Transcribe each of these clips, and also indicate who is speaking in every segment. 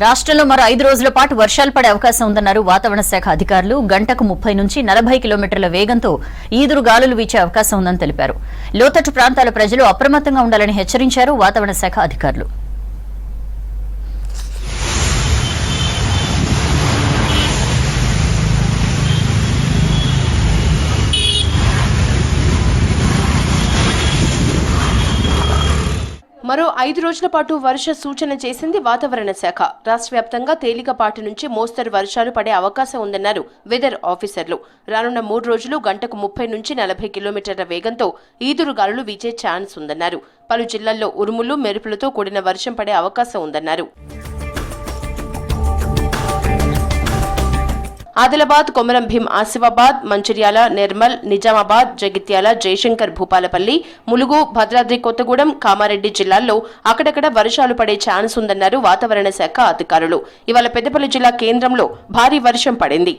Speaker 1: రాష్ట్రంలో మరో 5 రోజుల పాటు వర్షాలు పడే అవకాశం ఉందన్నారు వాతావరణ శాఖ అధికారులు. గంటకు 30 నుంచి 40 కిలోమీటర్ల వేగంతో ఈదురు గాలులు వీచే అవకాశం ఉందని తెలిపారు. లోతట్టు ప్రాంతాల ప్రజలు అప్రమత్తంగా ఉండాలని హెచ్చరించారు వాతావరణ శాఖ అధికారులు.
Speaker 2: మరో 5 రోజుల పాటు వర్ష సూచన చేసింది వాతావరణ శాఖ. రాష్ట్ర వ్యాప్తంగా తేలికపాటి నుంచి మోస్తరు వర్షాలు పడే అవకాశం ఉందన్నారు వెదర్ ఆఫీసర్లు. రానున్న 3 రోజులు గంటకు 30 నుంచి 40 కిలోమీటర్ల వేగంతో ఈదురు గాలులు వీచే ఛాన్స్ ఉందన్నారు. పలు జిల్లాల్లో ఉరుములు మెరుపులతో కూడిన వర్షం పడే అవకాశం ఉందన్నారు. ఆదిలాబాద్, కొమరం భీం, ఆసిఫాబాద్, మంచిర్యాల, నిర్మల్, నిజామాబాద్, జగిత్యాల, జయశంకర్, భూపాలపల్లి, ములుగు, భద్రాద్రి కొత్తగూడెం, కామారెడ్డి జిల్లాల్లో అక్కడక్కడ వర్షాలు పడే ఛాన్స్ ఉందన్నారు వాతావరణ శాఖ అధికారులు. ఇవాళ పెద్దపల్లి జిల్లా కేంద్రంలో భారీ వర్షం పడింది.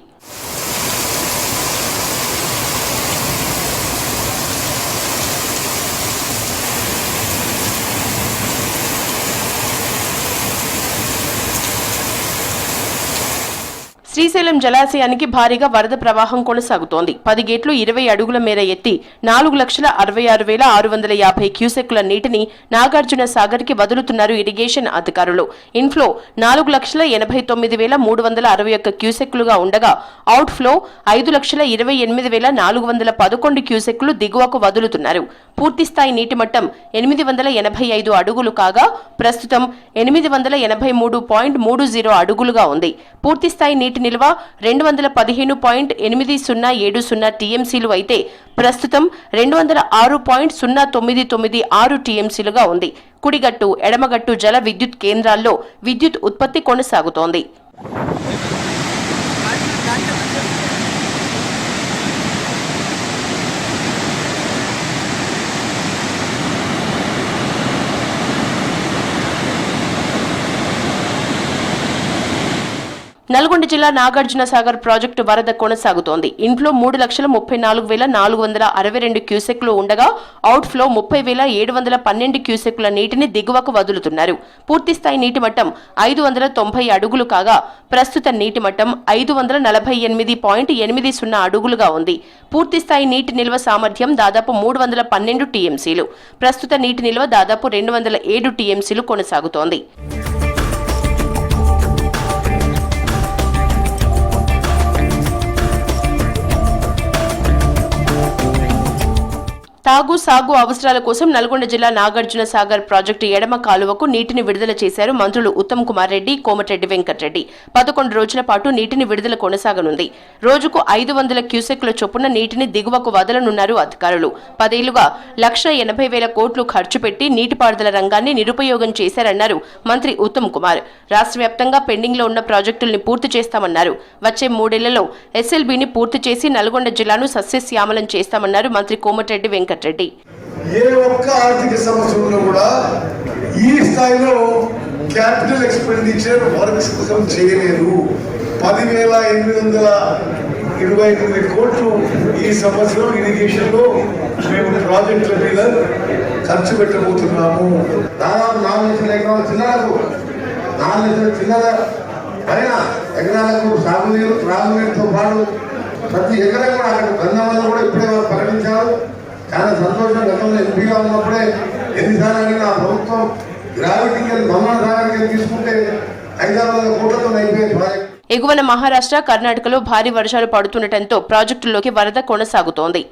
Speaker 2: శ్రీశైలం జలాశయానికి భారీగా వరద ప్రవాహం కొనసాగుతోంది. 10 గేట్లు 20 అడుగుల మేర ఎత్తి 4,66,650 క్యూసెక్కుల నీటిని నాగార్జున సాగర్ కి వదులుతున్నారు ఇరిగేషన్ అధికారులు. ఇన్ఫ్లో 4,89,361 క్యూసెక్కులుగా ఉండగా అవుట్ ఫ్లో 5,28,411 క్యూసెక్కులు దిగువకు వదులుతున్నారు. పూర్తిస్థాయి నీటి మట్టం 885 అడుగులు కాగా ప్రస్తుతం 883.30 అడుగులుగా ఉంది. పూర్తిస్థాయి నీటి నిల్వ 215.8070 టీఎంసీలు అయితే ప్రస్తుతం 206.0996 టీఎంసీలుగా ఉంది. కుడిగట్టు, ఎడమగట్టు జల విద్యుత్ కేంద్రాల్లో విద్యుత్ ఉత్పత్తి కొనసాగుతోంది. నల్గొండ జిల్లా నాగార్జున సాగర్ ప్రాజెక్టు వరద కొనసాగుతోంది. ఇన్ఫ్లో 3,34,462 క్యూసెక్లు ఉండగా అవుట్ ఫ్లో 30,712 క్యూసెక్ల నీటిని దిగువకు వదులుతున్నారు. పూర్తిస్థాయి నీటి మట్టం 590 అడుగులు కాగా ప్రస్తుత నీటి మట్టం 548.80 అడుగులుగా ఉంది. పూర్తిస్థాయి నీటి నిల్వ సామర్థ్యం దాదాపు 312 టీఎంసీలు. ప్రస్తుత నీటి నిల్వ దాదాపు 207 టీఎంసీలు కొనసాగుతోంది. తాగు, సాగు అవసరాల కోసం నల్గొండ జిల్లా నాగార్జున సాగర్ ప్రాజెక్టు ఎడమ కాలువకు నీటిని విడుదల చేశారు మంత్రులు ఉత్తమ్ కుమార్ రెడ్డి, కోమటిరెడ్డి వెంకటరెడ్డి. 11 రోజుల పాటు నీటిని విడుదల కొనసాగనుంది. రోజుకు 500 క్యూసెక్ల చొప్పున నీటిని దిగువకు వదలనున్నారు అధికారులు. 10 ఏళ్లుగా 1,80,000 కోట్లు ఖర్చు పెట్టి నీటిపారుదల రంగాన్ని నిరుపయోగం చేశారన్నారు మంత్రి ఉత్తమ్ కుమార్. రాష్ట్ర వ్యాప్తంగా పెండింగ్ లో ఉన్న ప్రాజెక్టుల్ని పూర్తి చేస్తామన్నారు. వచ్చే 3 ఏళ్లలో ఎస్ఎల్బీని పూర్తి చేసి నల్గొండ జిల్లాను సస్యశ్యామలం చేస్తామన్నారు మంత్రి కోమటిరెడ్డి వెంకటరెడ్డి.
Speaker 3: ఏ ఒక్క ఆర్థిక సంవత్సరంలో కూడా ఈ స్థాయిలో క్యాపిటల్ ఎక్స్పెండిచర్ వర్క్స్ కోసం చేయలేదు. 10,829 కోట్లు ఈ సంవత్సరం ఇరిగేషన్ లో మేము ప్రాజెక్టుల మీద ఖర్చు పెట్టబోతున్నాము.
Speaker 4: దాదాపు 4 లక్షల ఎకరాల చిన్నలకు 4 లక్షల చిన్నల పైన ఎకరాలకు సాగునీరు, త్రాగునీరుతో పాటు ప్రతి ఎకరం కూడా అక్కడ గంధంలో కూడా ఇప్పుడే వారు ప్రకటించారు. చాలా సంతోషం. గతంలో ఎంపీగా ఉన్నప్పుడే ఎన్నిసార్లు అడిగిన ప్రభుత్వం గ్రావిటీకి మమ్మల్ని సాగర్కి తీసుకుంటే 500 కోట్లతో అయిపోయే ప్రాజెక్ట్.
Speaker 2: ఎగువన మహారాష్ట్ర, కర్ణాటకలో భారీ వర్షాలు పడుతుండటంతో ప్రాజెక్టుల్లోకి వరద కొనసాగుతోంది.